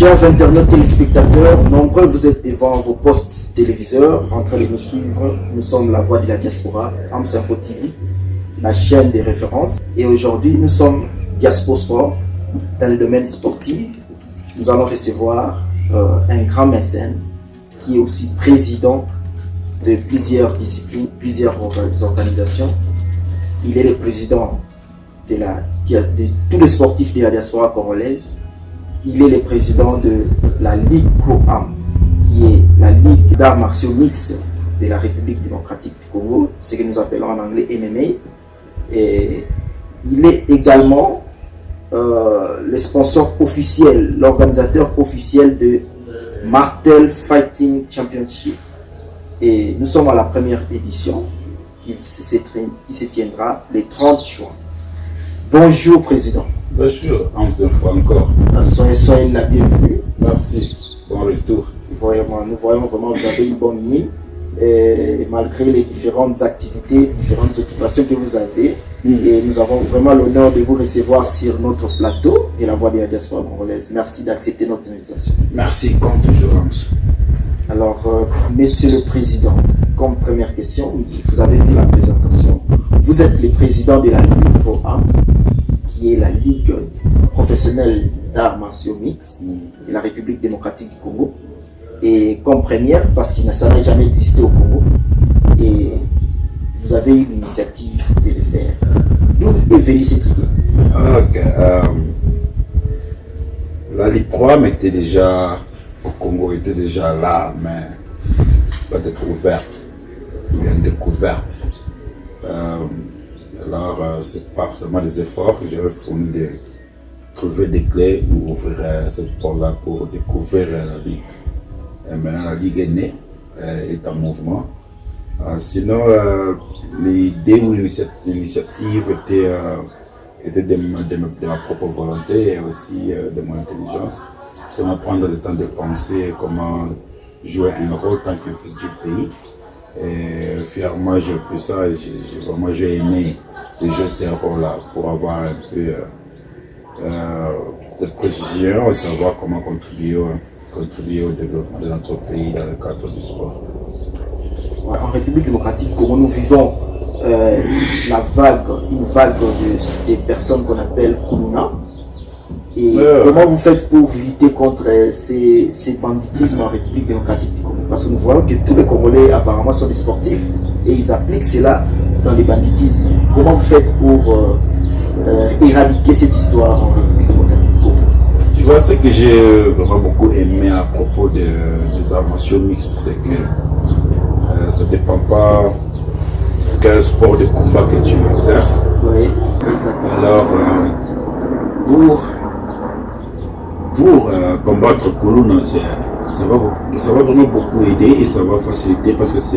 Chers internautes téléspectateurs, nombreux vous êtes devant vos postes téléviseurs en train de nous suivre. Nous sommes la voix de la diaspora, Ams Info TV, la chaîne des références. Et aujourd'hui, nous sommes Diaspo Sport dans le domaine sportif. Nous allons recevoir un grand mécène qui est aussi président de plusieurs disciplines, plusieurs organisations. Il est le président de tous les sportifs de la diaspora congolaise. Il est le président de la Ligue Pro-Am, qui est la Ligue d'arts martiaux mixtes de la République démocratique du Congo, ce que nous appelons en anglais MMA. Et il est également le sponsor officiel, l'organisateur officiel de Martel Fighting Championship. Et nous sommes à la première édition qui se tiendra le 30 juin. Bonjour Président. Bonjour, Ams Info encore. Soyez la bienvenue. Merci, bon retour. Nous voyons vraiment que vous avez une bonne mine. Et malgré les différentes activités, différentes occupations que vous avez, et nous avons vraiment l'honneur de vous recevoir sur notre plateau de la Voix de la diaspora congolaise. Merci d'accepter notre invitation. Merci, comme toujours, Ams. Alors, Monsieur le Président, comme première question, vous avez vu la présentation. Vous êtes le président de la Ligue Pro-Am, qui est la Ligue professionnelle d'arts martiaux mixtes de la République démocratique du Congo. Et comme première, parce que ça n'a jamais existé au Congo, et vous avez eu l'initiative de le faire. D'où est venue cette idée? Ok. La Ligue Pro-Am était déjà au Congo, était déjà là, mais pas découverte, bien découverte. Alors, c'est par seulement des efforts que j'avais fourni de trouver des clés pour ouvrir cette porte-là pour découvrir la Ligue. Et maintenant, la Ligue est née, est en mouvement. Sinon, l'idée ou l'initiative était de ma propre volonté et aussi de mon intelligence. C'est de prendre le temps de penser comment jouer un rôle tant que fils du pays. Et fièrement, j'ai pris ça et j'ai aimé de jouer ce rôle-là pour avoir un peu de précision et savoir comment contribuer au développement de notre pays dans le cadre du sport. En République démocratique, comment nous vivons une vague de personnes qu'on appelle Kuluna. Et comment vous faites pour lutter contre ces banditismes en République démocratique du Congo? Parce que nous voyons que tous les Congolais apparemment sont des sportifs et ils appliquent cela dans les banditismes. Comment vous faites pour éradiquer cette histoire en République démocratique du Congo? Tu vois, ce que j'ai vraiment beaucoup aimé à propos des arts martiaux mixtes, c'est que ça ne dépend pas quel sport de combat que tu exerces. Oui, exactement. Alors, pour combattre Kuluna, ça va vraiment beaucoup aider et ça va faciliter parce que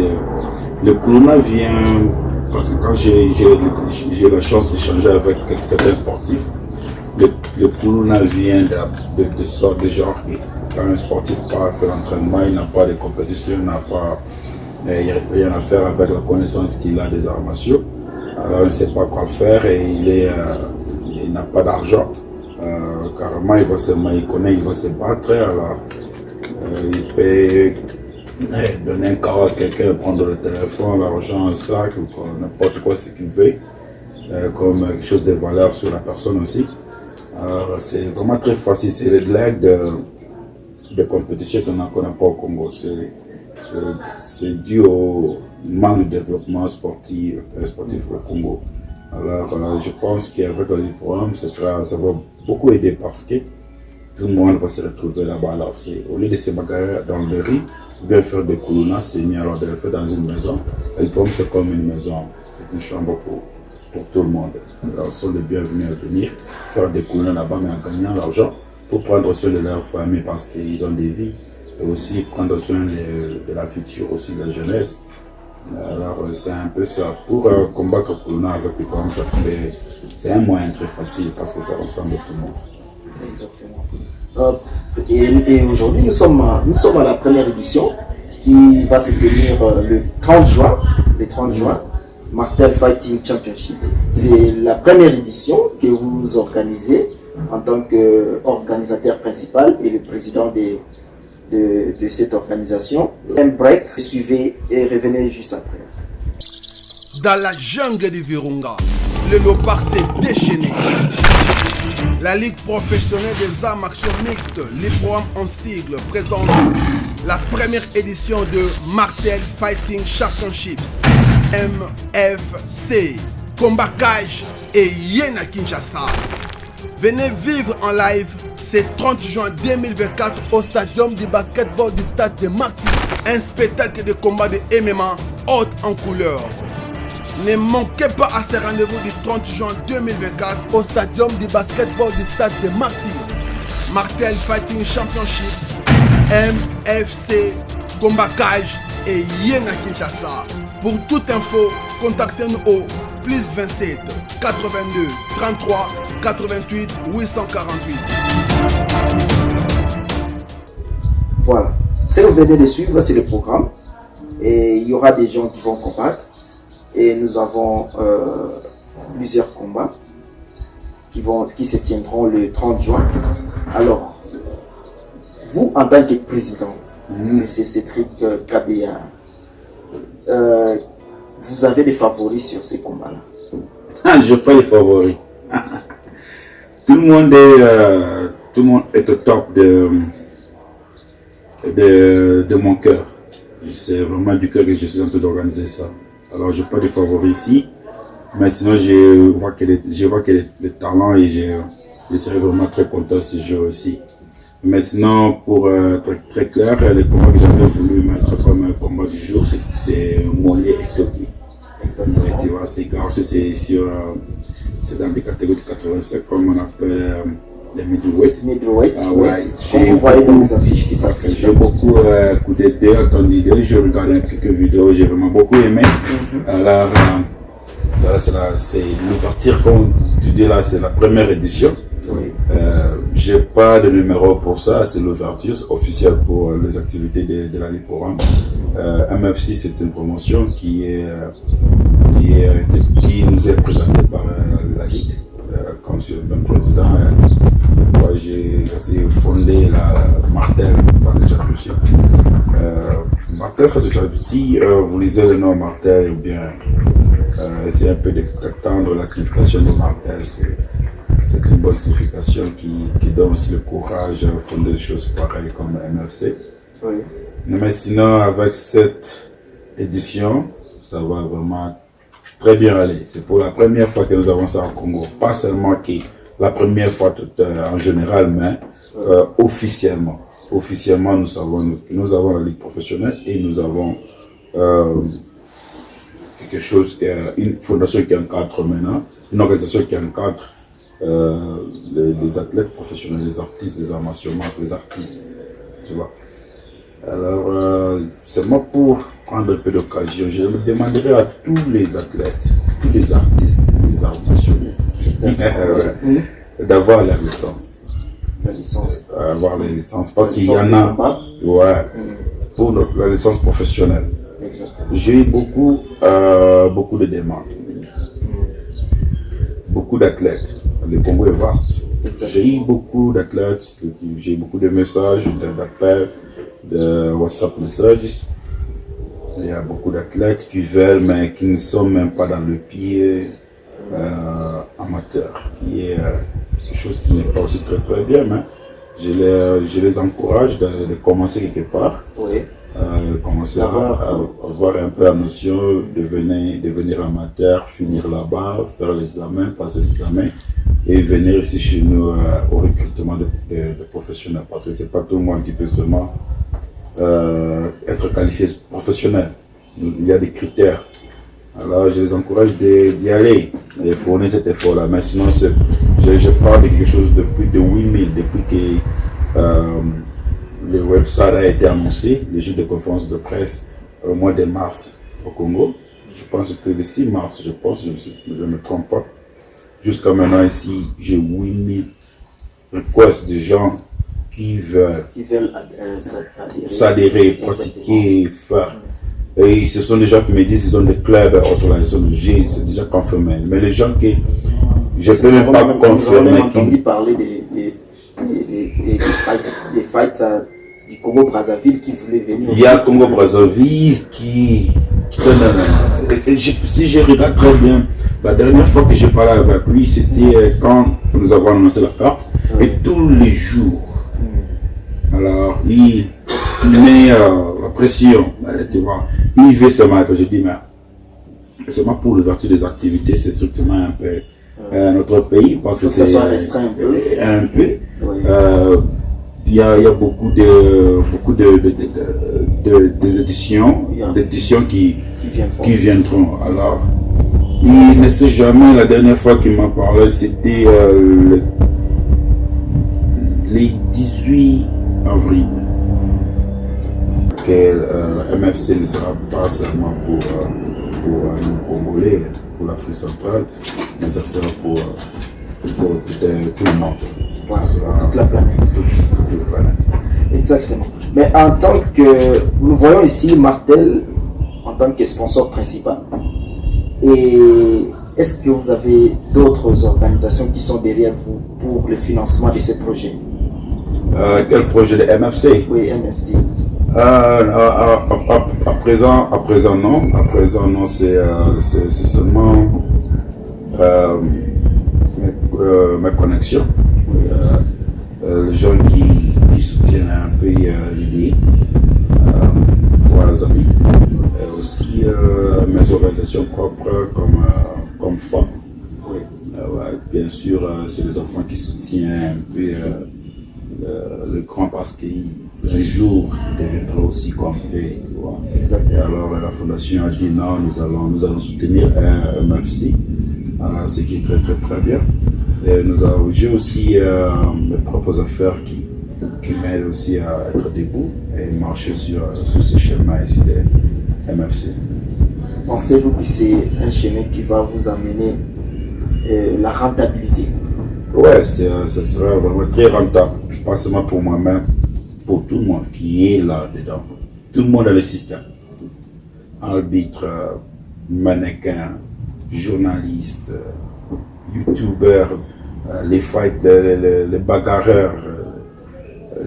le Kuluna vient, parce que quand j'ai la chance d'échanger avec certains sportifs, le Kuluna vient de sorte de genre, quand un sportif part faire l'entraînement, il n'a pas de compétition, il n'a pas rien à faire avec la connaissance qu'il a des arts martiaux. Alors il ne sait pas quoi faire et il n'a pas d'argent. Carrément, il va se battre, alors il peut donner un carreau à quelqu'un, prendre le téléphone, l'argent, un sac, ou n'importe quoi ce qu'il veut, comme quelque chose de valeur sur la personne aussi. Alors c'est vraiment très facile, c'est l'aide de compétition qu'on n'a pas au Congo. C'est dû au manque de développement sportif au Congo. Alors, je pense qu'avec le programme, ça va beaucoup aider parce que tout le monde va se retrouver là-bas. Alors, au lieu de se bagarrer dans le riz, ou bien faire des Kuluna, c'est mieux alors de le faire dans une maison. Le programme, c'est comme une maison, c'est une chambre pour tout le monde. Alors, ils sont les bienvenus à venir faire des Kuluna là-bas, mais en gagnant l'argent pour prendre soin de leur famille parce qu'ils ont des vies et aussi prendre soin de la future, aussi de la jeunesse. Alors c'est un peu ça. Pour combattre Kuluna avec les programmes, c'est un moyen très facile parce que ça ressemble à tout le monde. Exactement. Et aujourd'hui, nous sommes à la première édition qui va se tenir le 30 juin, Martel Fighting Championship. C'est la première édition que vous organisez en tant qu'organisateur principal et le président de cette organisation. Un break, suivez et revenez juste après. Dans la jungle de Virunga, le léopard s'est déchaîné. La Ligue professionnelle des arts martiaux mixtes, les programmes en sigle, présente la première édition de Martel Fighting Championships, MFC, Combat Cage et Yena Kinshasa. Venez vivre en live ce 30 juin 2024 au stadium du basketball du stade de Marty. Un spectacle de combat de MMA haute en couleur. Ne manquez pas à ce rendez-vous du 30 juin 2024 au stadium du basketball du stade de Marty. Martel Fighting Championships, MFC, Combat Cage et Yena Kinshasa. Pour toute info, contactez-nous au plus 27 82 33 88 848. Voilà. Ce que vous venez de suivre, c'est le programme. Et il y aura des gens qui vont combattre. Et nous avons plusieurs combats qui se tiendront le 30 juin. Alors, vous, en tant que président, M. Cédric Kabea, vous avez des favoris sur ces combats-là? Je n'ai pas de favoris. Tout le monde est au top de mon cœur. C'est vraiment du cœur que je suis en train d'organiser ça. Alors, je n'ai pas de favoris ici, mais sinon, je vois qu'il y a des talents et je serais vraiment très content si je joue aussi. Mais sinon, pour être très clair, les combats que j'avais voulu mettre comme combat du jour, c'est Mollet et Toki. Tu vois, c'est dans des catégories de 85, comme on appelle les middleweight. Middleweight, ouais. Comme vous voyez dans les affiches qui s'affichent. J'ai beaucoup écouté entendu d'eux, j'ai regardé quelques vidéos, j'ai vraiment beaucoup aimé. Alors, c'est l'ouverture, comme tu dis là, c'est la première édition. Oui. J'ai pas de numéro pour ça, c'est l'ouverture officielle pour les activités de la Ligue Programme. MFC, c'est une promotion qui nous est présentée par la Ligue. Comme je suis le même président, c'est pourquoi j'ai aussi fondé la Martel Fighting Championship. Martel Fighting Championship, si vous lisez le nom Martel, ou bien essayez un peu d'attendre la signification de Martel, c'est une bonne signification qui donne aussi le courage à fonder des choses pareilles comme MFC. Oui. Mais sinon, avec cette édition, ça va vraiment très bien aller. C'est pour la première fois que nous avons ça au Congo. Pas seulement la première fois en général, mais officiellement. Officiellement, nous avons la Ligue professionnelle et nous avons quelque chose, une fondation qui encadre maintenant, une organisation qui encadre les athlètes professionnels, les artistes, les arts martiaux, les artistes, tu vois. Alors, seulement pour prendre un peu d'occasion, je demanderai à tous les athlètes, tous les artistes, les arts martiaux, d'avoir la licence. La licence. Avoir la licence, parce qu'il y en a, pour la licence professionnelle. J'ai eu beaucoup de demandes, beaucoup d'athlètes. Le Congo est vaste. J'ai eu beaucoup d'athlètes, j'ai eu beaucoup de messages, d'appels, de WhatsApp messages. Il y a beaucoup d'athlètes qui veulent, mais qui ne sont même pas dans le pied amateur, qui est quelque chose qui n'est pas aussi très très bien, mais je les encourage de commencer quelque part. Oui. Commencer à avoir un peu la notion de devenir amateur, finir là-bas, faire l'examen, passer l'examen et venir ici chez nous au recrutement de professionnels, parce que c'est pas tout le monde qui peut seulement être qualifié professionnel. Il y a des critères. Alors je les encourage d'y aller et fournir cet effort-là. Mais sinon, je parle de quelque chose de plus de 8000 depuis que le website a été annoncé, le jour de conférence de presse au mois de mars au Congo. Je pense que c'était le 6 mars, je ne me trompe pas. Jusqu'à maintenant ici, j'ai 8000 requests de gens qui veulent s'adhérer, pratiquer, faire. Et ce sont des gens qui me disent qu'ils ont des clubs autorisés, c'est déjà confirmé. Mais les gens qui Je peux même pas confirmer. J'ai entendu parler des fights du Congo-Brazzaville qui voulaient venir. Il y a Congo-Brazzaville qui... Si je regarde très bien, la dernière fois que j'ai parlé avec lui, c'était quand nous avons annoncé la carte. Et tous les jours, alors il met la pression, tu vois. Il veut se mettre. Je dis, mais seulement pour l'ouverture des activités, c'est strictement un peu notre pays. Parce que ça soit restreint un peu. Un peu. Oui. Il y a beaucoup d'éditions qui viendront. Alors, il ne sait jamais. La dernière fois qu'il m'a parlé, c'était le 18 avril. Que la MFC ne sera pas seulement pour nous Congolais, pour l'Afrique centrale, mais ça sera pour tout le monde. Voilà, toute la planète. Toute la planète. Exactement. Mais en tant que... Nous voyons ici Martel en tant que sponsor principal. Et est-ce que vous avez d'autres organisations qui sont derrière vous pour le financement de ces projets? Quel projet de MFC? Oui, MFC. À présent non. À présent non, c'est seulement mes connexions. Les gens qui soutiennent un peu l'idée, pour les amis. Aussi mes organisations propres comme FOP. Oui. Bien sûr, c'est les enfants qui soutiennent un peu le grand parce qu'un jour il deviendra aussi comme eux. Et alors la fondation a dit non, nous allons soutenir MFC, ce qui est très très très bien. J'ai aussi mes propres affaires qui m'aident aussi à être debout et marcher sur ce chemin ici de MFC. Pensez-vous que c'est un chemin qui va vous amener la rentabilité? Ouais, ce sera vraiment très rentable, pas seulement pour moi-même, pour tout le monde qui est là-dedans. Tout le monde dans le système. Arbitre, mannequin, journaliste, youtubeur, les fights, les bagarreurs,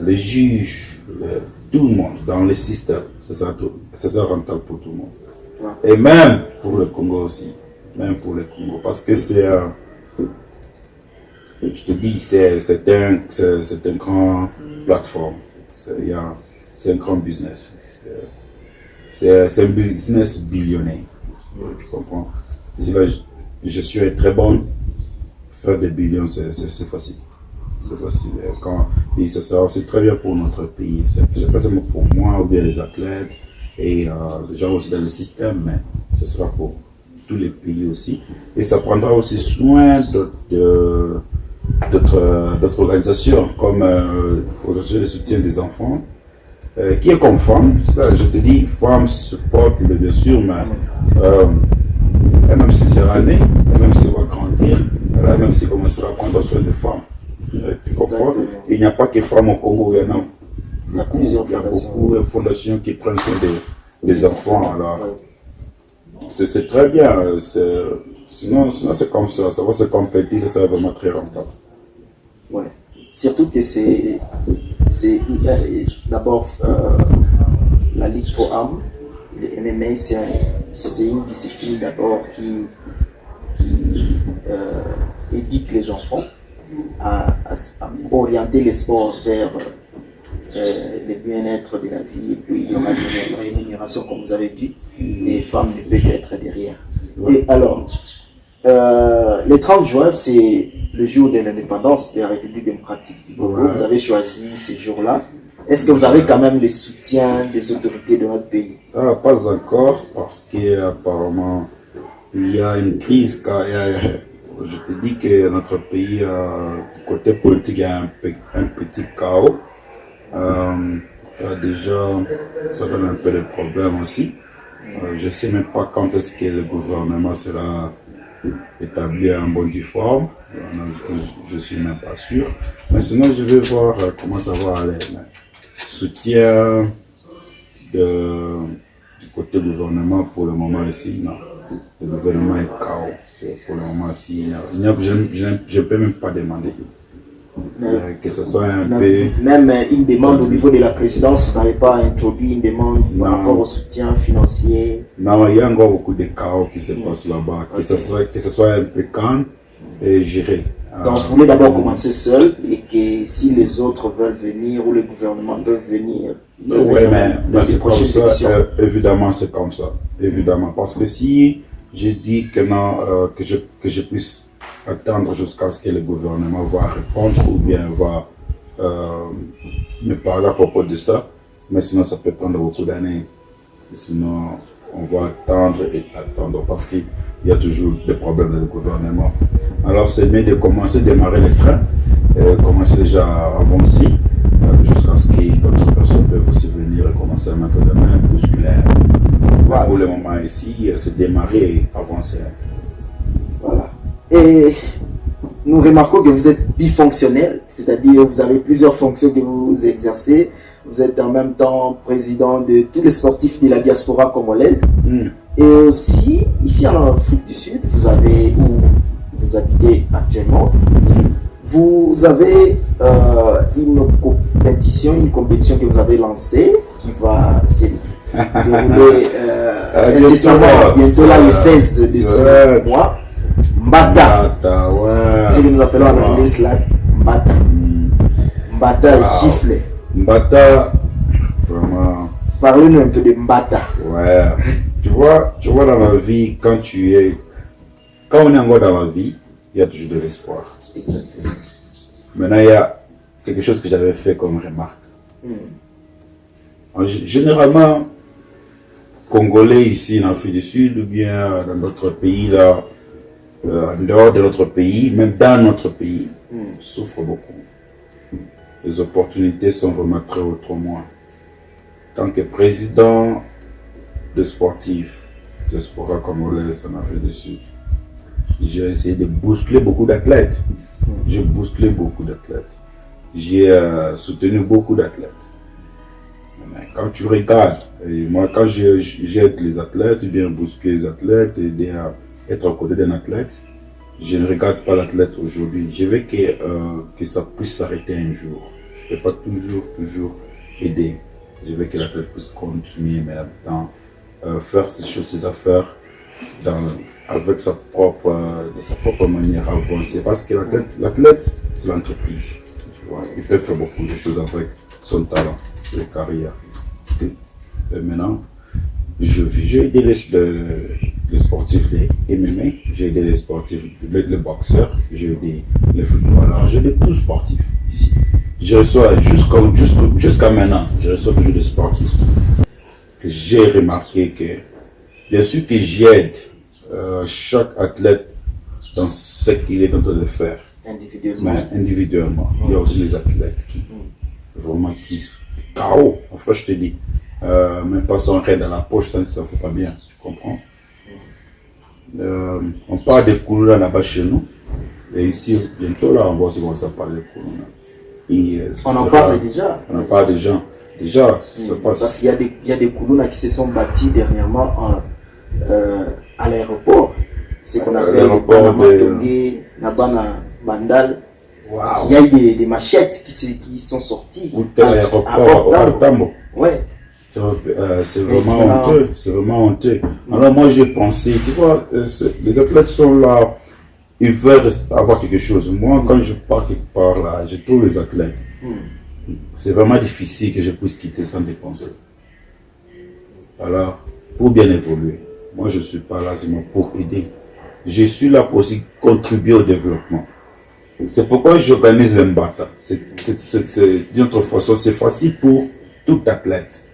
les juges, tout le monde dans le système. Ça sera rentable pour tout le monde. Et même pour le Congo aussi. Même pour le Congo. Parce que c'est... je te dis, c'est une grande plateforme. C'est un grand business. C'est un business billionnaire. Tu comprends? Si là, je suis très bon, faire des billions, c'est facile. C'est facile. Et c'est très bien pour notre pays. C'est pas seulement pour moi ou bien les athlètes et les gens aussi dans le système, mais ce sera pour tous les pays aussi. Et ça prendra aussi soin d'autres organisations, comme l'organisation de soutien des enfants, qui est comme FAM. Ça, je te dis, FAM supporte, bien sûr, mais même si c'est l'année, même si on va grandir, même si on commencera à prendre soin des femmes. Tu comprends? Il n'y a pas que femmes au Congo, il y en a. Il y a beaucoup de fondations qui prennent soin des enfants. Alors, c'est très bien. Sinon c'est comme ça. Ça va se compléter, ça sera vraiment très rentable. Ouais. Surtout que c'est d'abord la Ligue Pro Am, le MMA, c'est une discipline d'abord qui éduque les enfants à orienter les sports vers le bien-être de la vie, et puis il y aura une rémunération, comme vous avez dit, les femmes ne peuvent être derrière. Et alors, le 30 juin, c'est le jour de l'indépendance de la République démocratique du Congo. Vous avez choisi ce jour-là. Est-ce que vous avez quand même le soutien des autorités de notre pays? Pas encore, parce qu'apparemment, il y a une crise. Je te dis que notre pays, côté politique, il y a un petit chaos. Déjà, ça donne un peu de problèmes aussi. Je ne sais même pas quand est-ce que le gouvernement sera établi en bonne forme. Je ne suis même pas sûr. Mais sinon, je vais voir comment ça va aller. Soutien du côté gouvernement pour le moment ici, non. Le gouvernement est chaos. Et pour le moment, je ne peux même pas demander que ce soit un peu... Même une demande au niveau de la présidence, vous n'avez pas introduit une demande par rapport au soutien financier? Non, il y a encore beaucoup de chaos qui se passent là-bas. Que ce soit un peu calme et géré. Donc vous voulez d'abord commencer seul et que si les autres veulent venir ou le gouvernement peut venir. Oui, mais c'est comme ça. Évidemment, c'est comme ça. Évidemment. Parce que si je dis que non, que je puisse attendre jusqu'à ce que le gouvernement va répondre ou bien va me parler à propos de ça, mais sinon ça peut prendre beaucoup d'années. Sinon, on va attendre et attendre parce qu'il y a toujours des problèmes dans le gouvernement. Alors c'est mieux de commencer à démarrer le train, commencer déjà à avancer jusqu'à ce que d'autres personnes peuvent aussi venir et commencer à mettre des mains musculaires. Voilà. Pour le moment ici, c'est démarrer et avancer. Voilà. Et nous remarquons que vous êtes bifonctionnel, c'est-à-dire vous avez plusieurs fonctions que vous exercez. Vous êtes en même temps président de tous les sportifs de la diaspora congolaise. Et aussi, ici en Afrique du Sud, vous avez, où vous habitez actuellement, vous avez une compétition que vous avez lancée qui va se dérouler incessamment, bientôt là, le 16 de ce mois. Mbata. C'est ce que nous appelons en anglais slack Mbata. Mbata gifle. Mbata, vraiment. Parlez-nous un peu de Mbata. Ouais. Tu vois dans la vie, quand on est encore dans la vie, il y a toujours de l'espoir. Exactement. Maintenant, il y a quelque chose que j'avais fait comme remarque. Généralement, Congolais ici en Afrique du Sud ou bien dans d'autres pays là, en dehors de notre pays, même dans notre pays, souffrent beaucoup. Les opportunités sont vraiment très moins. En tant que président de sportifs, de sport congolais en Afrique du Sud, j'ai essayé de bousculer beaucoup d'athlètes. J'ai bousculé beaucoup d'athlètes. J'ai soutenu beaucoup d'athlètes. Quand tu regardes, et moi quand j'aide les athlètes, bien bousculer les athlètes, aider à être à côté d'un athlète, je ne regarde pas l'athlète aujourd'hui. Je veux que ça puisse s'arrêter un jour. Je ne peux pas toujours aider. Je veux que l'athlète puisse continuer maintenant, faire ses affaires avec sa propre manière avancée. Parce que l'athlète, c'est l'entreprise. Il peut faire beaucoup de choses avec son talent, sa carrière. Et maintenant, j'ai aidé les sportifs de MMA, j'ai aidé les sportifs, les boxeurs, j'ai aidé les footballeurs, j'ai aidé tous les sportifs ici. Je reçois jusqu'à maintenant, je reçois toujours des sportifs. J'ai remarqué que, bien sûr que j'aide chaque athlète dans ce qu'il est en train de faire. Individuellement. Il y a aussi les athlètes qui KO. Enfin, je te dis, même pas sans rien dans la poche, ça ne fait pas bien, tu comprends? On parle de Kuluna là-bas chez nous, et ici, bientôt là, on va aussi commencer à parler de Kuluna. On en parle déjà. On en parle déjà. Déjà, ça passe. Parce qu'il y a des Kuluna qui se sont bâtis dernièrement à l'aéroport. C'est qu'on appelle le Nabana Bandal. Wow. Il y a eu des machettes qui sont sorties. À l'aéroport. Ouais. C'est vraiment honteux. C'est vraiment honteux. Alors moi j'ai pensé, tu vois, les athlètes sont là, ils veulent avoir quelque chose. Moi quand je pars quelque part là, je trouve les athlètes. C'est vraiment difficile que je puisse quitter sans dépenser. Alors, pour bien évoluer, moi je ne suis pas là seulement pour aider. Je suis là pour aussi contribuer au développement. C'est pourquoi j'organise le Mbata. D'une autre façon, c'est facile pour tout athlète.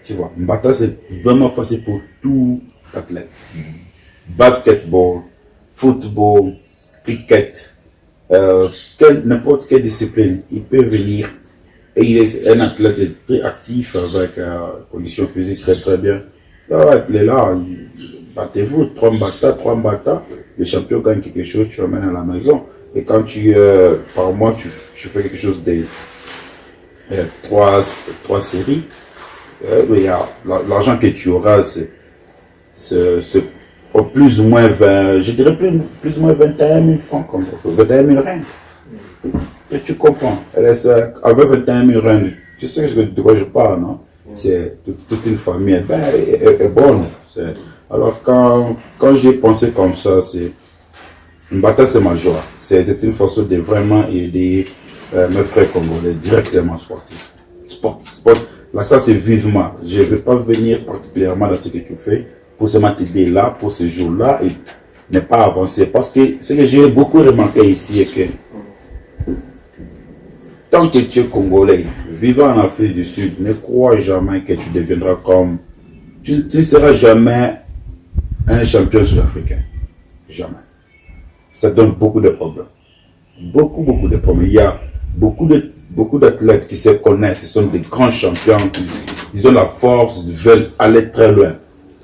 Tu vois, Mbata c'est vraiment facile pour tout athlète. Basketball, football, cricket, n'importe quelle discipline, il peut venir. Et il est un athlète très actif avec conditions physiques très bien. Alors, il est là, battez-vous, 3 Mbata, le champion gagne quelque chose, tu emmènes à la maison. Et quand par mois, tu fais quelque chose de 3 séries, l'argent que tu auras, au plus ou moins 20, je dirais plus ou moins 21 000 francs, comme 21 000 rand. Et tu comprends, avec 21 000 rand, tu sais de quoi je parle, non? C'est toute une famille est bonne. Alors quand j'ai pensé comme ça, c'est Mbata, c'est ma joie. C'est une façon de vraiment aider mes frères congolais directement sportifs. Sport. Là, ça c'est vivement. Je ne vais pas venir particulièrement dans ce que tu fais pour seulement t'aider là, pour ce jour-là, et ne pas avancer. Parce que ce que j'ai beaucoup remarqué ici est que tant que tu es congolais, vivant en Afrique du Sud, ne crois jamais que tu deviendras comme... Tu ne seras jamais un champion sud-africain. Jamais. Ça donne beaucoup de problèmes. Beaucoup de problèmes. Il y a beaucoup d'athlètes qui se connaissent, ils sont des grands champions, ils ont la force, ils veulent aller très loin.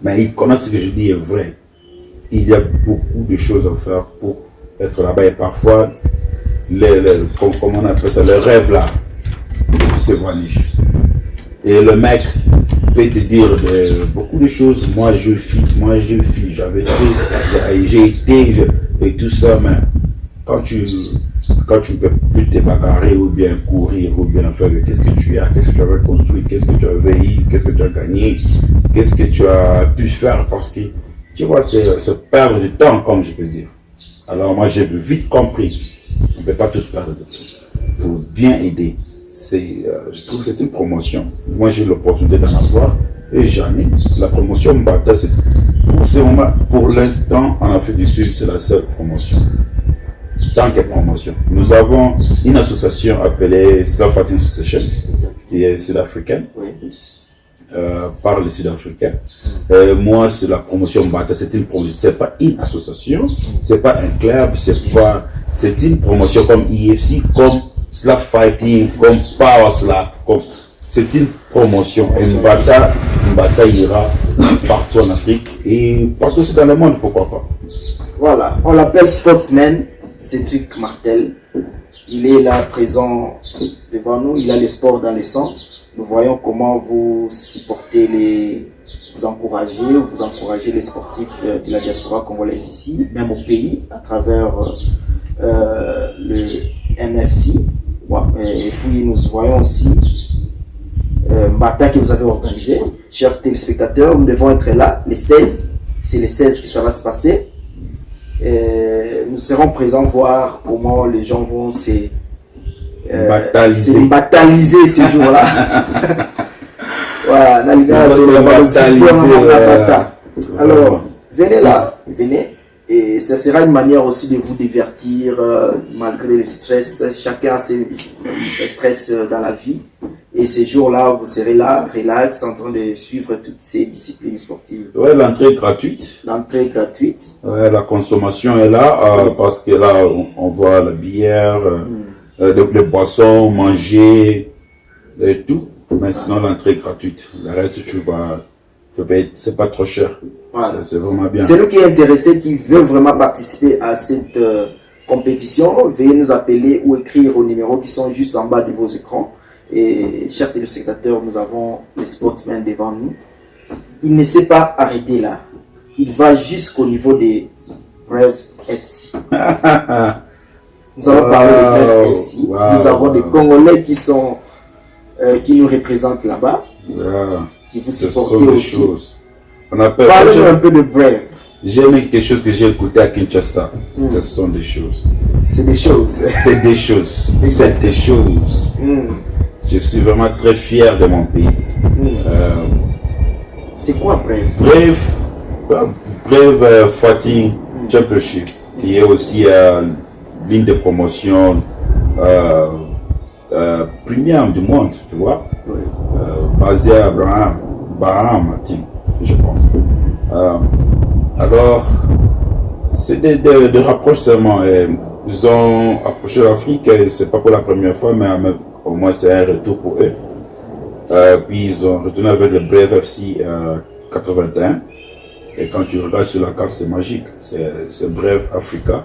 Mais ils connaissent ce que je dis est vrai. Il y a beaucoup de choses à faire pour être là-bas. Et parfois, comment on appelle ça, le rêve là, se vanish. Et le mec peut te dire beaucoup de choses. Moi, j'ai été, et tout ça, mais quand tu ne peux plus te bagarrer ou bien courir ou bien faire qu'est-ce que tu as construit, qu'est-ce que tu as veillé, qu'est-ce que tu as gagné, qu'est-ce que tu as pu faire, parce que tu vois, c'est perdre du temps, comme je peux dire. Alors moi j'ai vite compris, on ne peut pas tous perdre de temps. Pour bien aider, je trouve que c'est une promotion. Moi j'ai l'opportunité d'en avoir et j'en ai. La promotion Mbata, pour l'instant en Afrique du Sud, c'est la seule promotion. Tant que promotion. Nous avons une association appelée Slow Fighting Association, qui est sud-africaine, par les Sud-Africains. Moi, c'est la promotion Mbata, c'est une promotion, c'est pas une association, c'est pas un club, c'est une promotion comme IFC, comme Slap Fighting, comme Power Slap, c'est une promotion. Et Mbata ira partout en Afrique et partout dans le monde, pourquoi pas. Voilà, on l'appelle Sportsman Cédric Martel. Il est là présent devant nous, il a le sport dans le sang. Nous voyons comment vous supportez vous encouragez les sportifs de la diaspora congolaise ici, même au pays, à travers le MFC. Et puis nous voyons aussi Mbata que vous avez organisé. Chers téléspectateurs, nous devons être là, les 16. C'est les 16 que ça va se passer. Nous serons présents voir comment les gens vont se batailler ces jours-là. Voilà, alors, venez là, venez. Et ça sera une manière aussi de vous divertir malgré le stress. Chacun a ses stress dans la vie. Et ces jours-là, vous serez là, relax, en train de suivre toutes ces disciplines sportives. Ouais, l'entrée est gratuite. L'entrée est gratuite. Ouais, la consommation est là, parce que là, on voit la bière, les boissons, manger, et tout. Mais sinon, l'entrée est gratuite. Le reste, tu vas payer, c'est pas trop cher. Voilà. C'est vraiment bien. Celui qui est intéressé, qui veut vraiment participer à cette compétition, veuillez nous appeler ou écrire aux numéros qui sont juste en bas de vos écrans. Et chers téléspectateurs, nous avons les sportsmen devant nous. Il ne s'est pas arrêté là. Il va jusqu'au niveau des Brave FC. Nous allons parler de Brave FC. Nous avons des Congolais qui nous représentent là-bas, qui vous supportent aussi. Choses. Parlez-nous un peu de Brave. J'ai aimé quelque chose que j'ai écouté à Kinshasa. Ce sont des choses. C'est des choses. C'est des choses. C'est des choses. Je suis vraiment très fier de mon pays. C'est quoi Brave? Brave Fighting Championship, qui est aussi l'une des promotions premium du monde, tu vois, basée à Baham, je pense. Alors, c'est des rapprochements. Ils ont approché l'Afrique, c'est pas pour la première fois, mais au moins c'est un retour pour eux. Puis ils ont retourné avec le Brave FC 81. Et quand tu regardes sur la carte, c'est magique. C'est Brave Africa.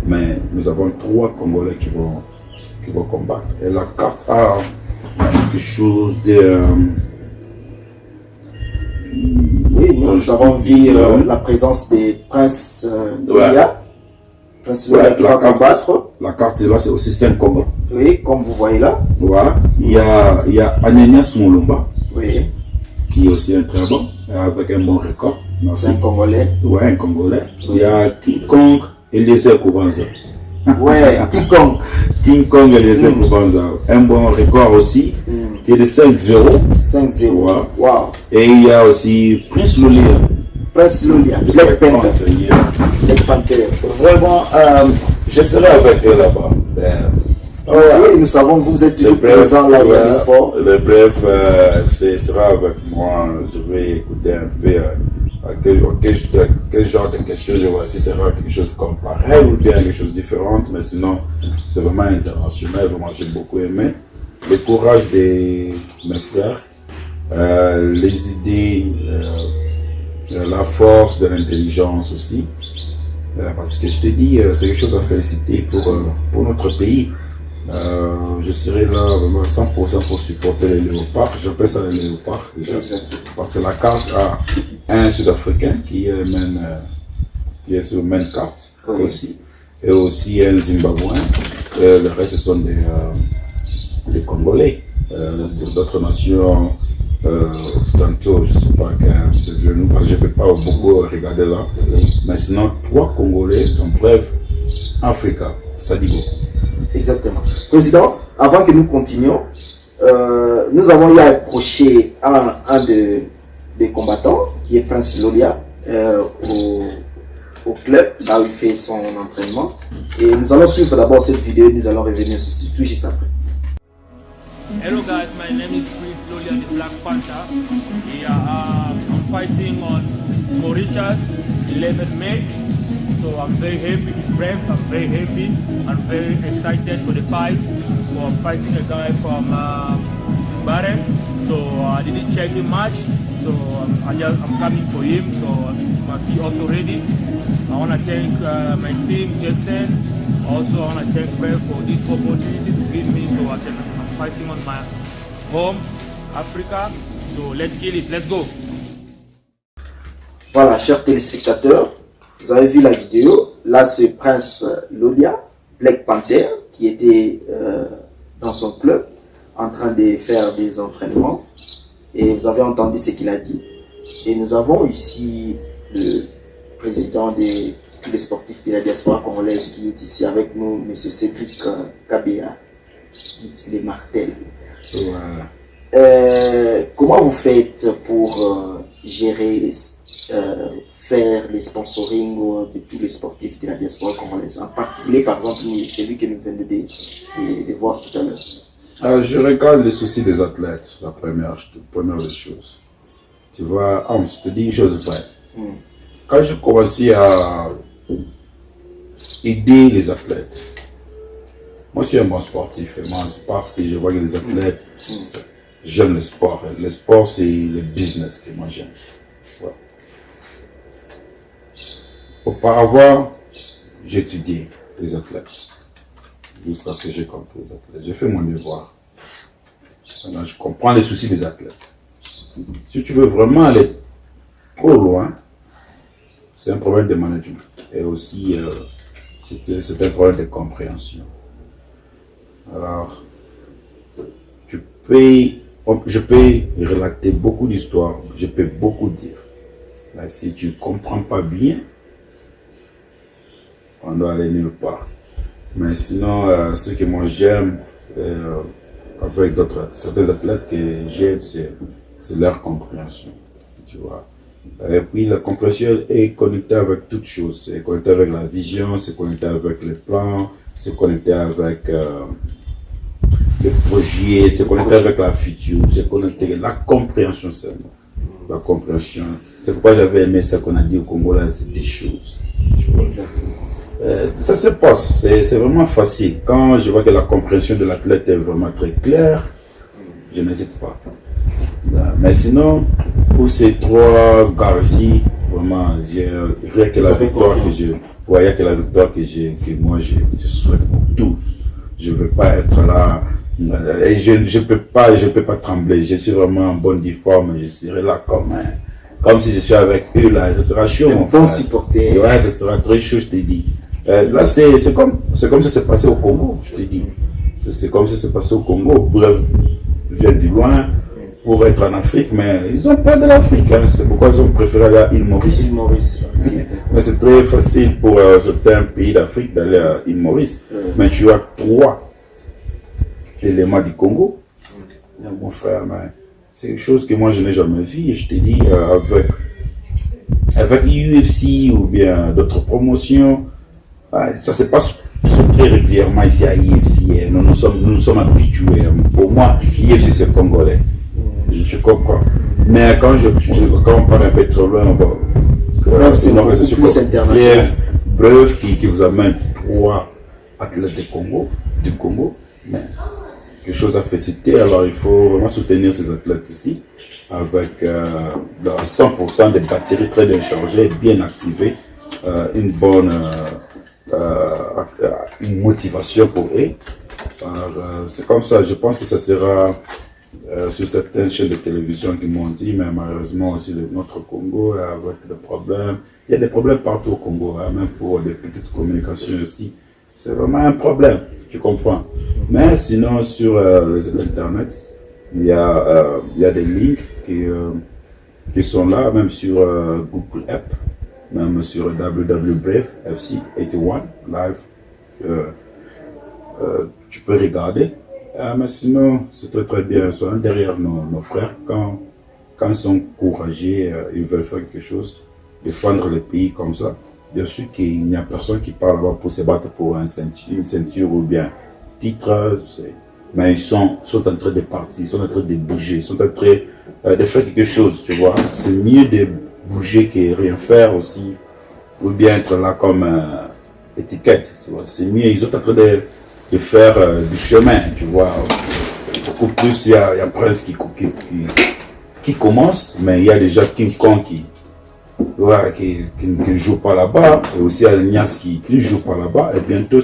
Mais nous avons 3 Congolais qui vont combattre. Et la carte a quelque chose de... Oui, Oui, nous avons vu la présence des princes Lolia. Prince Lolia qui va combattre. La carte là, c'est aussi 5 combats. Oui, comme vous voyez là. Voilà. Il y a Ananias Moulumba. Oui. Qui est aussi un très bon, avec un bon record. C'est un Congolais. Ouais, un Congolais. Il y a King Kong et Eliezer Kubanza. Ouais, King Kong. King Kong et Eliezer Kubanza. Un bon record aussi, qui est de 5-0. 5-0. Ouais. Wow. Et il y a aussi Prince Lolia. Prince Lolia, Black Panther. Black Panther. Vraiment, je serai avec eux là-bas. Oui, nous savons que vous êtes toujours présent là dans le sport. Le bref, ce sera avec moi. Je vais écouter un peu quel genre de questions je vois. Si c'est vraiment quelque chose comme pareil ou bien quelque chose de différent. Mais sinon, c'est vraiment international. Vraiment, j'ai beaucoup aimé. Le courage de mes frères, les idées, la force de l'intelligence aussi. Parce que je te dis, c'est quelque chose à féliciter pour notre pays. Je serai là vraiment 100% pour supporter les léopards. J'appelle ça les léopards déjà. Parce que la carte a un Sud-Africain qui est sur la même carte aussi. Et aussi un Zimbabwéen. Le reste ce sont des Congolais. D'autres nations occidentaux, je ne sais pas de nous, parce que je ne peux pas beaucoup regarder là. Mais sinon, 3 Congolais, donc bref, Africa, ça dit beaucoup. Exactement. Président, avant que nous continuions, nous avons eu à approcher un des combattants, qui est Prince Lolia, au club, là où il fait son entraînement. Et nous allons suivre d'abord cette vidéo, nous allons revenir sur tout juste après. Hello guys, my name is Prince Lolia, the Black Panther. Yeah, I'm fighting on Mauritius, 11 May. So I'm very happy, it's brave, I'm very happy. I'm very excited for the fight. So I'm fighting a guy from Bahrain. So I didn't check him much. So I'm coming for him. So he also ready. I want to thank my team, Jackson. Also, I want to thank Brave for this opportunity to give me. So I'm fighting on my home, Africa. So let's kill it, let's go. Voilà, chers téléspectateurs, vous avez vu la vidéo. Là, c'est Prince Lolia, Black Panther, qui était dans son club en train de faire des entraînements. Et vous avez entendu ce qu'il a dit. Et nous avons ici le président de tous les sportifs de la diaspora congolaise qui est ici avec nous, M. Cédric Kabea, qui dit les martels. Voilà. Comment vous faites pour gérer, faire les sponsorings de tous les sportifs de la diaspora congolaise, en particulier par exemple celui que nous venons de voir tout à l'heure? Je regarde les soucis des athlètes, la première des choses. Tu vois, je te dis une chose vraie. Quand je commençais à aider les athlètes, moi je suis un bon sportif, parce que je vois que les athlètes, j'aime le sport. Le sport, c'est le business que moi j'aime. Ouais. Auparavant, j'étudiais les athlètes. Jusqu'à ce que j'ai compris les athlètes. J'ai fait mon devoir. Maintenant, je comprends les soucis des athlètes. Si tu veux vraiment aller trop loin, c'est un problème de management. Et aussi, c'est un problème de compréhension. Alors, je peux relater beaucoup d'histoires, je peux beaucoup dire. Mais si tu ne comprends pas bien, on doit aller nulle part. Mais sinon, ce que moi j'aime avec certains athlètes que j'aime, c'est leur compréhension. Tu vois. Et puis la compréhension est connectée avec toutes choses. C'est connecté avec la vision, c'est connecté avec les plans, c'est connecté avec le projet, c'est connecté avec la future, c'est connecté avec la compréhension seulement. La compréhension. C'est pourquoi j'avais aimé ça qu'on a dit au Congo là, c'est des choses. Tu vois. Ça se passe, c'est vraiment facile. Quand je vois que la compréhension de l'athlète est vraiment très claire, je n'hésite pas. Mais sinon, pour ces 3 gars ici, vraiment, rien que la victoire que moi je souhaite pour tous. Je ne veux pas être là, et je peux pas trembler. Je suis vraiment en bonne forme, je serai là comme comme si je suis avec eux là, ce sera chaud. Un bon supporter. Ouais, ce sera très chaud, je te dis. Là, c'est comme ça s'est passé au Congo, je te dis. C'est comme ça s'est passé au Congo. Bref, ils viennent du loin pour être en Afrique, mais ils ont peur de l'Afrique. Hein. C'est pourquoi ils ont préféré aller à île Maurice. Île Maurice. Mais c'est très facile pour certains pays d'Afrique d'aller à île Maurice. Mais tu as 3 éléments du Congo. Mon frère, mais c'est une chose que moi je n'ai jamais vue. Je te dis, avec UFC ou bien d'autres promotions, ça se passe très régulièrement ici à UFC. Nous sommes habitués. Pour moi, UFC c'est congolais. Je comprends. Mais quand on parle un peu trop loin, on va. C'est une organisation plus internationale. Bref, qui vous amène 3 athlètes du Congo. Mais quelque chose à féliciter. Alors il faut vraiment soutenir ces athlètes ici avec 100% des batteries très bien chargées, bien activées, une bonne une motivation pour eux. C'est comme ça, je pense que ça sera sur certaines chaînes de télévision qui m'ont dit, mais malheureusement aussi notre Congo avec des problèmes. Il y a des problèmes partout au Congo, hein, même pour des petites communications aussi. C'est vraiment un problème, tu comprends. Mais sinon, sur les internet, il y a des links qui sont là, même sur Google App, même sur www.brave FC 81 live. Tu peux regarder. Mais sinon, c'est très bien. Ils sont derrière nos frères. Quand ils sont courageux, ils veulent faire quelque chose, défendre le pays comme ça. Bien sûr qu'il n'y a personne qui parle pour se battre pour une ceinture ou bien titre. Mais ils sont en train de partir, ils sont en train de bouger, ils sont en train de faire quelque chose, tu vois. C'est mieux de bouger que rien faire aussi, ou bien être là comme étiquette, tu vois. C'est mieux, ils sont en train de faire du chemin, tu vois. Beaucoup plus, il y a Prince qui commence, mais il y a déjà King Kong qui ne joue pas là-bas, et aussi il y a Nias qui ne joue pas là-bas, et bientôt,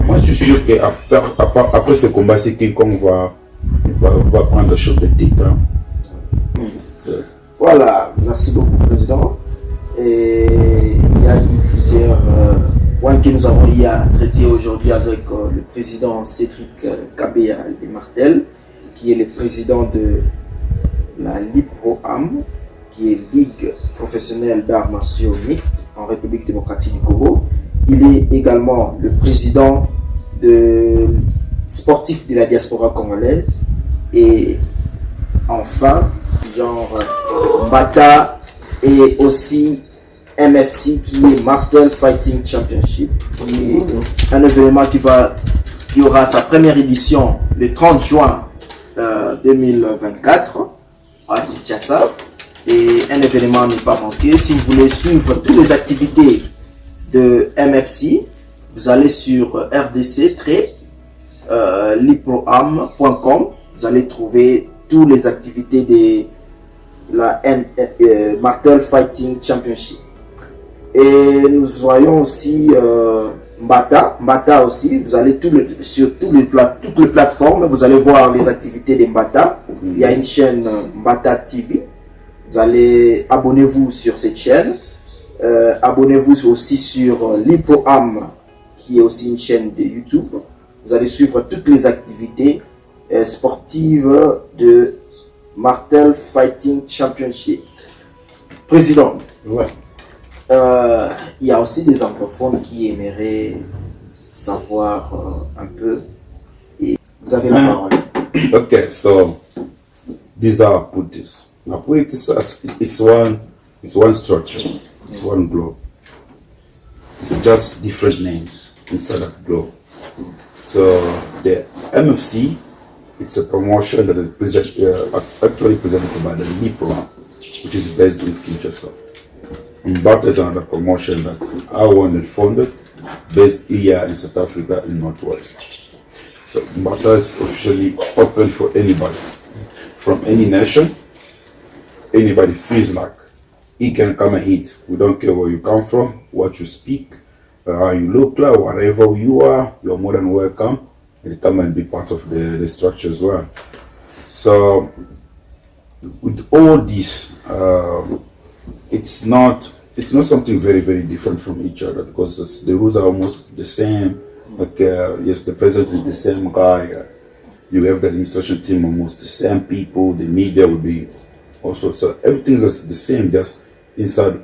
moi je suis sûr qu'après ce combat, c'est King Kong va prendre le choc de titre. Hein. Voilà, merci beaucoup, Président. Et il y a plusieurs points que nous avons traités aujourd'hui avec le président Cédric Kabea de Martel, qui est le président de la LIPROAM, qui est Ligue professionnelle d'arts martiaux mixtes en République démocratique du Congo. Il est également le président sportif de la diaspora congolaise. Et enfin, Mbata et aussi MFC qui est Martel Fighting Championship, qui est un événement qui aura sa première édition le 30 juin 2024 à Kinshasa. Et un événement n'est pas manqué. Si vous voulez suivre toutes les activités de MFC, vous allez sur rdc-liproam.com. Vous allez trouver toutes les activités de la Martel Fighting Championship. Et nous voyons aussi Mbata aussi. Vous allez sur toutes les plateformes, vous allez voir les activités de Mbata. Il y a une chaîne Mbata TV. Vous allez abonnez-vous sur cette chaîne. Abonnez-vous aussi sur LiproAm, qui est aussi une chaîne de YouTube. Vous allez suivre toutes les activités sportives de Martel Fighting Championship. Président, ouais. Il y a aussi des anglophones qui aimeraient savoir un peu. Et vous avez la parole. Okay, so these are put this. I put it as it's one structure, it's one globe. It's just different names inside of the globe. So the MFC, it's a promotion that is actually presented by the LIPROAM, which is based in Kinshasa. Mbata is another promotion that I wanted founded, based here in South Africa in Northwest. So Mbata is officially open for anybody, from any nation. Anybody feels like he can come and eat. We don't care where you come from, what you speak, how you look like, whatever you are, you're more than welcome. And come and be part of the structure as well. So with all this, it's not something very very different from each other, because the rules are almost the same. Like yes, the president is the same guy. You have the administration team almost the same people. The media will be also, so everything is the same. Just inside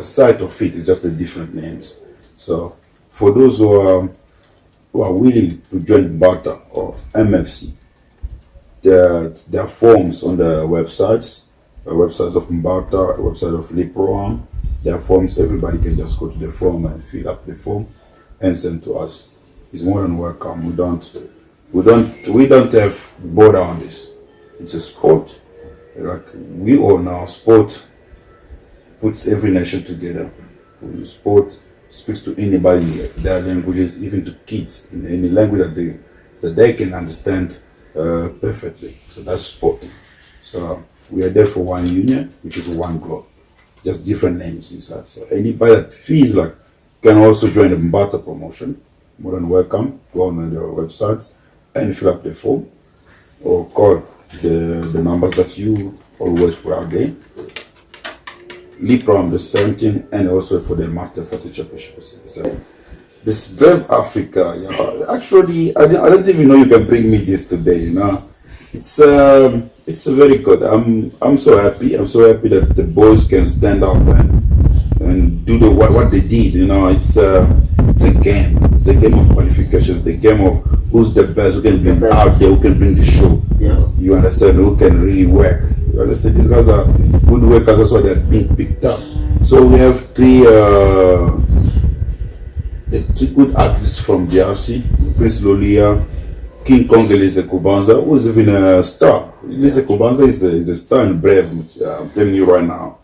side of it is just the different names. So for those who are willing to join Mbata or MFC, there are forms on the websites, a website of Mbata, a website of Liproam. There are forms. Everybody can just go to the form and fill up the form and send to us. It's more than welcome. We don't have border on this. It's a sport. Like we all know, sport puts every nation together. Sport speaks to anybody, their languages, even to kids in any language that they can understand perfectly. So that's sport. So we are there for one union, which is one globe, just different names inside. So anybody that feels like can also join the Mbata promotion, more than welcome. Go on their websites and fill up the form, or call the numbers that you always put out there. Liproam the same thing, and also for the Master Photo Championship. So this Brave Africa, actually I don't even know you can bring me this today. It's very good. I'm so happy. I'm so happy that the boys can stand up and do what they did. It's a game. It's a game of qualifications. The game of who's the best, who can bring out there, who can bring the show. Yeah. You understand? Who can really work. You understand? These guys are good workers. That's why they're being picked up. So we have three good athletes from DRC: Prince Lolia, King Kong, Elise Kubanza, who is even a star. Elise Kubanza is a star in Brave. I'm telling you right now.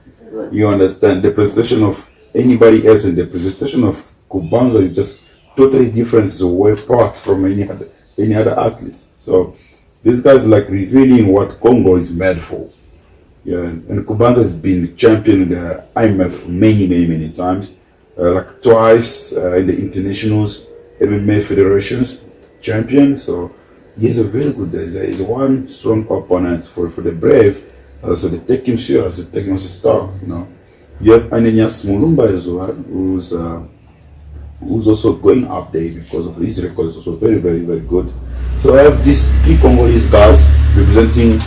You understand? The presentation of anybody else and the presentation of Kubanza is just totally different. It's way apart from any other athletes. So this guy's like revealing what Congo is made for. Yeah, and Kubanza has been champion in the IMF many times, like twice in the internationals, MMA federations champion. So he's a very good. He's one strong opponent for the Brave. So they take him serious. They take him as a star. You have Ananias Mulumba as well, who's also going up there because of his records. Also very good. So I have these three Congolese guys representing,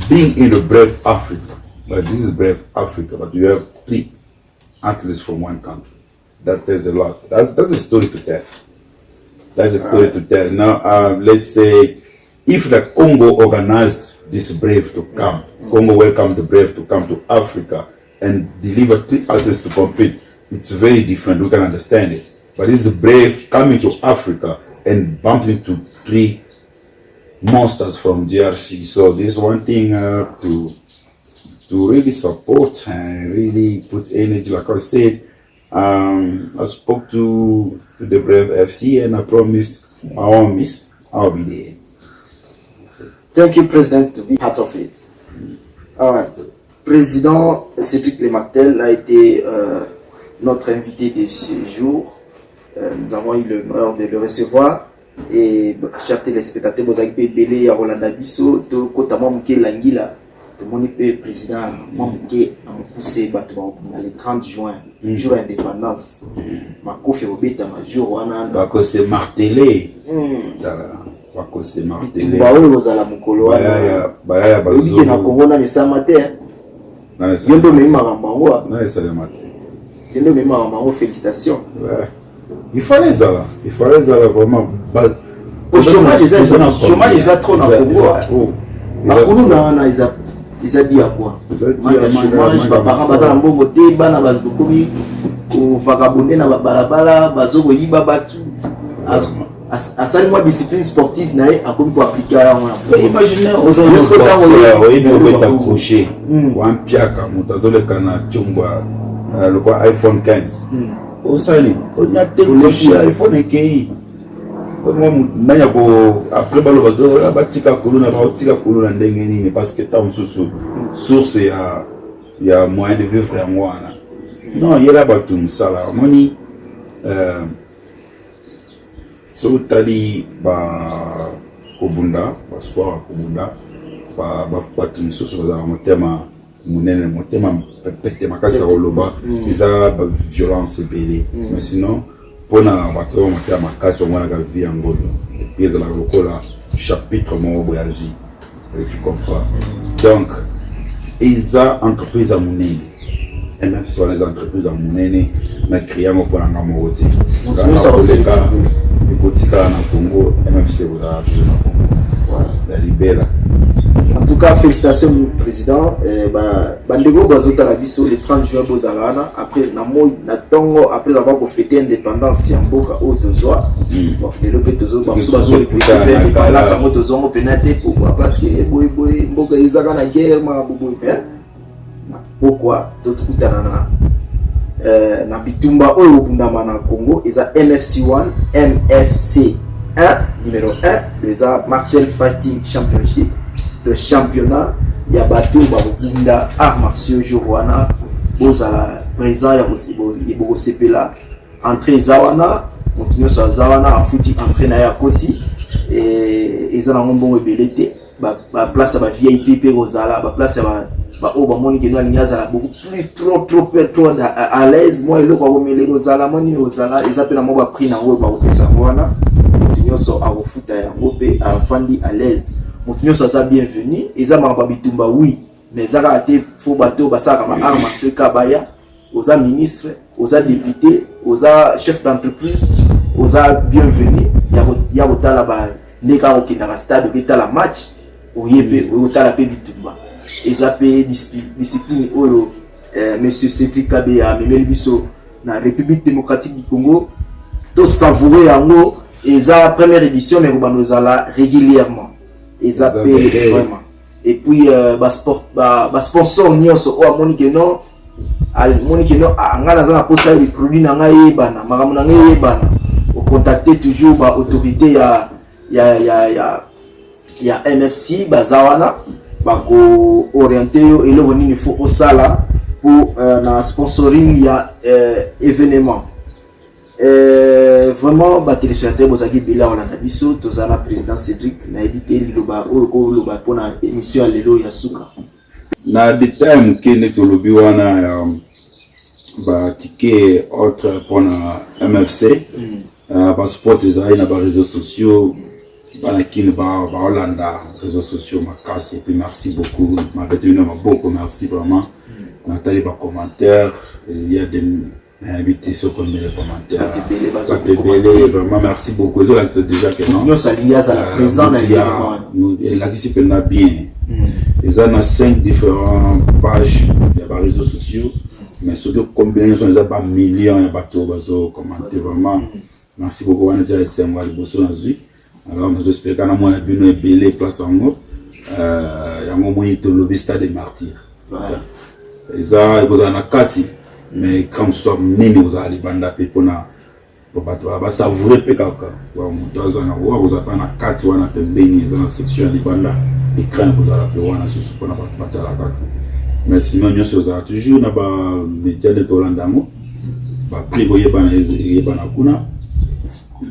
being in the Brave Africa. Like this is Brave Africa, but you have three athletes from one country. That tells a lot. That's a story to tell. That's a story to tell. Now, let's say if the Congo organized this Brave to come, Congo welcomed the Brave to come to Africa and deliver three athletes to compete, it's very different. We can understand it. But this is Brave coming to Africa and bumping into three monsters from DRC. So this is one thing to really support and really put energy. Like I said, I spoke to the Brave FC and I promised I won't miss. I'll be there. Thank you, President, to be part of it. All right. Président Cédric Lemartel a été notre invité de ce jour. Nous avons eu l'honneur de le recevoir. Et chers téléspectateurs, vous avez belé à Rolanda Bisso, de Kota Mamouké Langila, de mon président Mamouké, à mon poussé, le 30 juin, jour d'indépendance. Ma kofi obéta, ma jour, wana. Bako c'est martelé. Bako c'est martelé. Baoui, vous allez mon colo. Baya, bazo. Vous na Congo, na nesa mater. Yendo me marambango. Na nesa mater. Yendo me marambango, félicitations. Ouais. Il fallait ça vraiment. Au chômage, ils ont trop dans le Congo. Makulu na ils a dit à quoi? Chômage, papa baza mbongo te bana bazokomi ko vagabonder na balabala bazoko yiba batu. Asali moi discipline sportive na akomi ko appliquer à moi. Imaginez aujourd'hui on est accroché wan piaka mutazoleka na chungwa le iPhone 15. Osani on a téléchargé iPhone ekei. Nanya ko après balo bazo batika kuluna batika kuluna ndenge nini parce que ta mususu source ya moyen de vivre ya mwana. Non, yela batu msala moni so tali ba kobunda ba sport kobunda bato misusu bazala motema monene motema pete makasi ya koloba eza baviolence ebele mais sinon mpona bato oyo motema makasi bamonaka vie yango epuis ezalaka lokola chapitre moko boya vie tu comprends donc eza entreprise ya monene MFC wana eza entreprise ya monene na créer yango mpona nga moko te koleka ekotikala na Congo MFC kozala toujours na Congo ya libela. En tout cas, félicitations mon président. Bandego bazotala biso le 30 juin bozalana après après avoir fêté l'indépendance en mboka o tozwa. Bon, le pe tozo bazo le fêter là ça moto zongo penate pourquoi parce que boy mboka izaka na guerre ma bobo bien. Pourquoi d'autres kutana na bitumba oyo bundama na Congo eza MFC1 MFC 1 numéro 1 les Martel Fighting Championship. Le championnat ya bato babunda arts martiaux jourwana bozala présent ya bo sepela entrée zawana motinyo sa zawana afuti entrée na ya koti et ezana ngombo ebelete ba place ba VIP pe bozala ba place ba o ba moni ke no alinyaza la beaucoup plus trop à l'aise moi le ko bomele bozala moni bozala ezapela mo ba prix na ngo ba opesa wana motinyo so afuta ya ngope afandi à l'aise. Motinyo ça bienvenue eza mamba bitumba oui mais zaka ate fo bato basaka ma arma ce kabaya oza ministre oza député oza chef d'entreprise oza bienvenue ya botala ba ndeka okina stade okita match oyepe otala pe bitumba eza pe discipline oyo monsieur Cédric Kabeya memeli biso na République démocratique du Congo to savourer yango eza première édition mais banozala régulièrement vraiment et puis sponsor nyonso o Monique non ngana za posa les produits na ngai bana makamu na ngai bana o contacter toujours ba autorité ya NFC bazawana bako orienter yo eloko nini faut au sala pour na sponsoring ya événement. Vraiment ba téléspectateur bozaki bela wana na biso tozana président Cédric na édité liloba o loba pona émission lelo ya suka na détail kene to lobi wana ba ticket autre pona MFC ba sport ezali na ba réseaux sociaux bana kine ba Hollanda réseaux sociaux makasi et puis merci beaucoup ma beaucoup merci vraiment Nathalie ba commentaire il y a des invité sur comme les commentaires. Vraiment merci beaucoup. C'est déjà que non. Nous saluons à la présence et la discipline a bien. Ils ont 5 différentes pages des réseaux sociaux, mais surtout combinaison ils ont pas millions de bateaux bateaux commenter vraiment. Merci beaucoup. On a déjà essayé moi le bosso dans lui. Alors nous espérons qu'on a moins bien belé place en haut. Il y a un moment où le lobby stade des martyrs. Ils ont 4 mais comme ça nini uzali banda pepona bato ba savourer pe kaka wa mutaza na wa uzapa na kati wana pembeni za section ya banda écran uzala pe wana susu pona batala kaka mais sinon nyoso za toujours na ba métier de tolandamo ba prix yebana kuna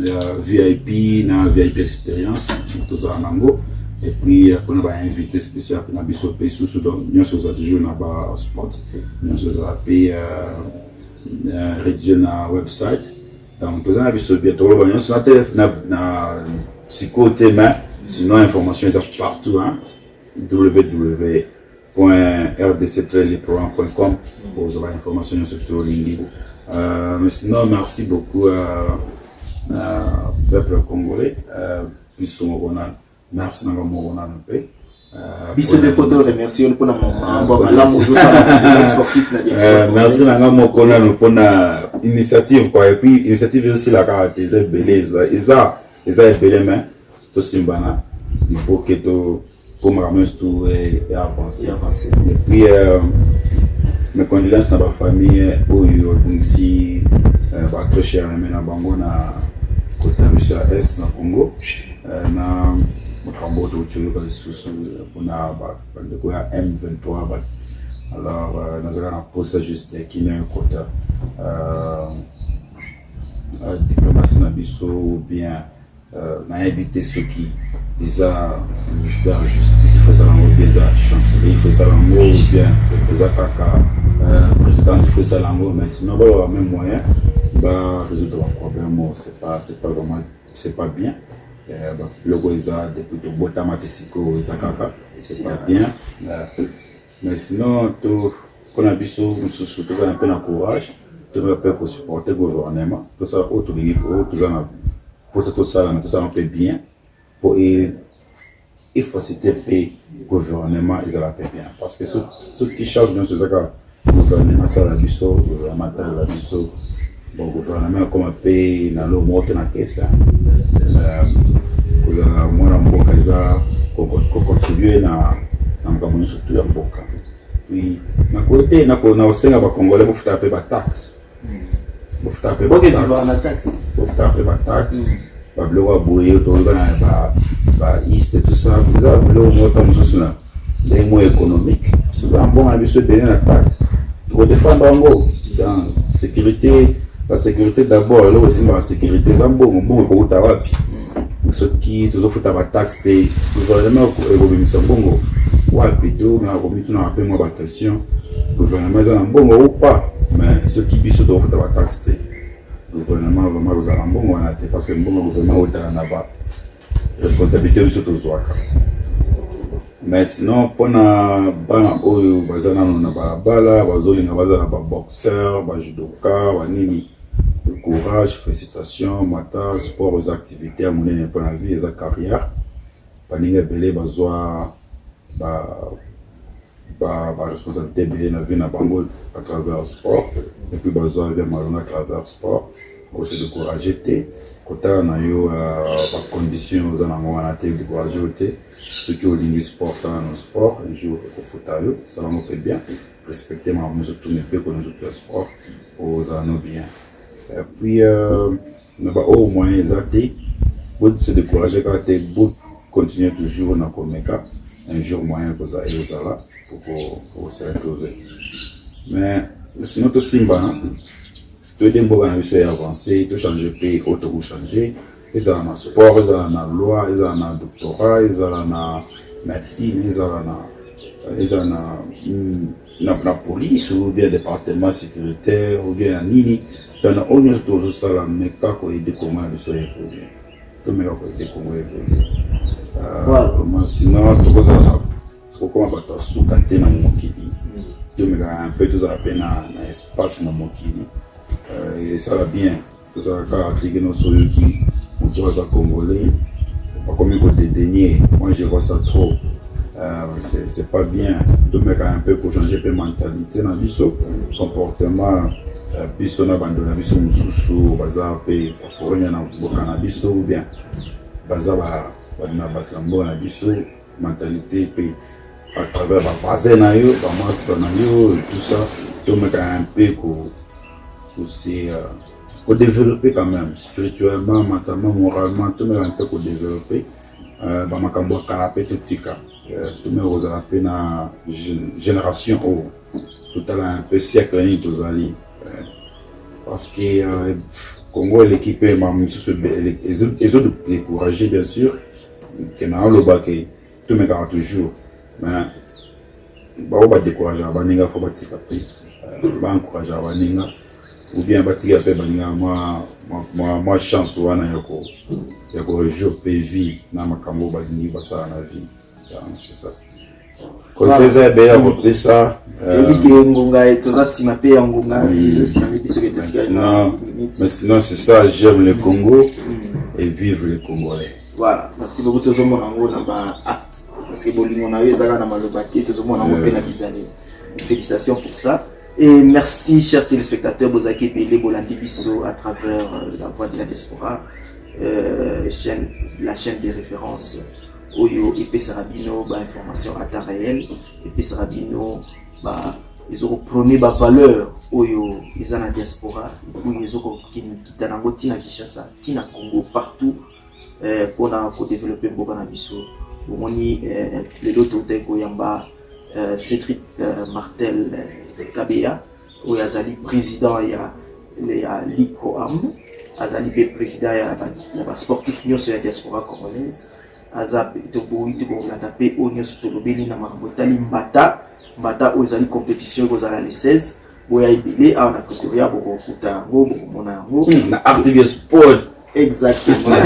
ya VIP na VIP expérience toza nango et puis on a un invité spécial pour na biso pe susu donc nyoso za toujours na ba sport nyoso za pe rédiger na website donc toza na biso bientôt ba nyoso na psychoté mais sinon information est partout hein www.rdc-leprogram.com pour avoir information sur tout LinkedIn mais sinon merci beaucoup peuple congolais puis on a merci na mo na pe biso de koto remercier pour na la mojo ça sportif na direction merci na mo kona no pona initiative quoi et puis initiative aussi la caractérise beleza eza belé mais to simbana il faut que to comme ramène tout et avancer et puis mes condoléances na ba famille oyo ngisi ba très cher na bango na côté Russia est na Congo na mokambo to tsholo ka susu kuna ba ndeko ya M23 alors nazaka na posa juste kina kota diplomatie na biso bien évité ceux qui les a ministère de justice, il faut ça lango bien la chancellerie, il faut ça lango bien les kaka présidence, il faut ça lango, mais sinon bah le même moyen bah résoudre le problème, c'est pas vraiment, c'est pas bien. Le goïza depuis tout botamatisico ils kaka c'est pas bien, mais sinon tout qu'on a biso nous surtout un peu de courage, tout le peuple supporter le gouvernement, tout ça autour tout ça pour tout ça on fait bien pour il faut citer le gouvernement ils la fait bien parce que ceux qui chargent dans ce cas gouvernement ça la biso gouvernement la biso bon gouvernement comme un pays dans le monde dans caisse vous avez moi mboka za contribuer na mkamoni surtout ya mboka puis na côté na osenga ba congolais pour faire payer ba taxe pour faire payer ba taxe pour faire payer ba taxe ba bloga boye to ba east tout ça vous avez le mot comme ça là des mots économiques c'est un bon avis sur la taxe pour défendre en gros dans sécurité la sécurité d'abord là aussi la sécurité ça bon pour tawapi ceux qui te offrent ta taxe le gouvernement économique bongo ouais plutôt mais comme tu n'as pas moi la question gouvernement est en bongo ou pas mais ceux qui bisous t'offrent ta taxe le gouvernement vraiment vous en bongo on a parce que le gouvernement au dans là-bas responsabilité sur tous waka mais sinon pona bana oyo bazana na balabala bazolinga bazana ba boxeur ba judoka ba nini courage, félicitations, matin, sport, aux activités, à mon avis, pour la vie et la carrière. Paninga belé bazoa responsabilité belé na vie na bango à travers le sport et puis bazoa avec malona à travers le sport. Aussi de courage té. Kota na yo par condition aux anango na té de courage té. Ceux qui ont le sport ça dans le sport, un jour au foot ça va nous fait bien. Respecter ma musique tout ne peut que nous autres sport aux anneaux bien. Et puis, au moins, vous se décourager quand vous continuez toujours dans le cas, un jour moyen que vous allez là pour se retrouver. Mais sinon, tout simba, tout est bon avancé, tout changer pays, auto changer. Ils ont un sport, ils ont un loi, ils ont un doctorat, ils ont un médecine, ils ont la police ou bien département sécuritaire ou bien nini dans on est toujours ça la méca ko aider comment le soir évoluer tout méca ko aider comment évoluer comment sinon tout ça pourquoi on va pas sous-canter dans mon kidi tout méca un peu tout ça peine na espace dans mon kidi et ça va bien tout ça quand digé nos soyeux qui on doit ça congolais pas comme il faut dédaigner moi je vois ça trop. C'est pas bien de mettre un peu pour changer de mentalité dans biso comportement biso na bando na biso mususu baza pe forenya na bokana biso ou bien baza ba na batlambo na biso mentalité pe à travers ba base na yo ba massa na yo tout ça de mettre un peu pour développer quand même spirituellement mentalement moralement tout mettre un peu pour développer ba makambo kanapé tout tika tout le monde a appelé na génération tout à l'heure un peu siècle ni tous ali parce que Congo l'équipe est même ils ont découragé bien sûr que na le bac tout me garde toujours mais ba on va décourager baninga faut batika pe ba encourager baninga ou bien batika pe baninga moi chance wana yako jour pe vie na makambo baningi basa na vie. C'est ça. Conseil ça bien repris ça. Mais sinon c'est ça, j'aime le Congo et vivre le Congolais. Voilà, merci beaucoup tout le monde en acte parce que bolingo na ezaka na malobaki tout le monde en peine bizarre. Félicitations pour ça et merci chers téléspectateurs bozaki belé bolandi biso à travers la voix de la diaspora la chaîne des références. Oyo EP Sarabino ba information à temps réel EP Sarabino ba ils ont promis ba valeur oyo ils en diaspora où ils ont kita na tina Kinshasa tina Congo partout pour développer beaucoup na biso omoni les autres teko yamba Cédric Martel Kabea oyo azali président ya Ligue Am azali pe président ya ba sportif nyonso ya diaspora congolaise aza to boyi to bolanda pe o nyonso to lobeli na makambo tali mbata o ezali compétition ko zala le 16 boya ibile a na Pretoria boko kuta ngo mona ngo na RTV Sport exactement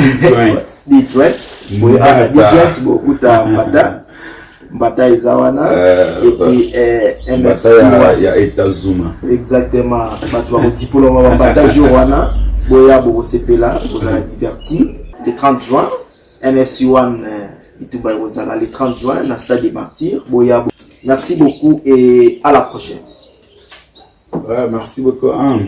Detroit boya Detroit boko kuta mbata ezawana et puis MFC ya Etazuma exactement bato ba zipolo ma mbata jour wana boya boko sepela bozala divertir le 30 juin MFC One Ituba Rosala le 30 juin dans le stade des Martyrs. Merci beaucoup et à la prochaine. Ouais, merci beaucoup Hans.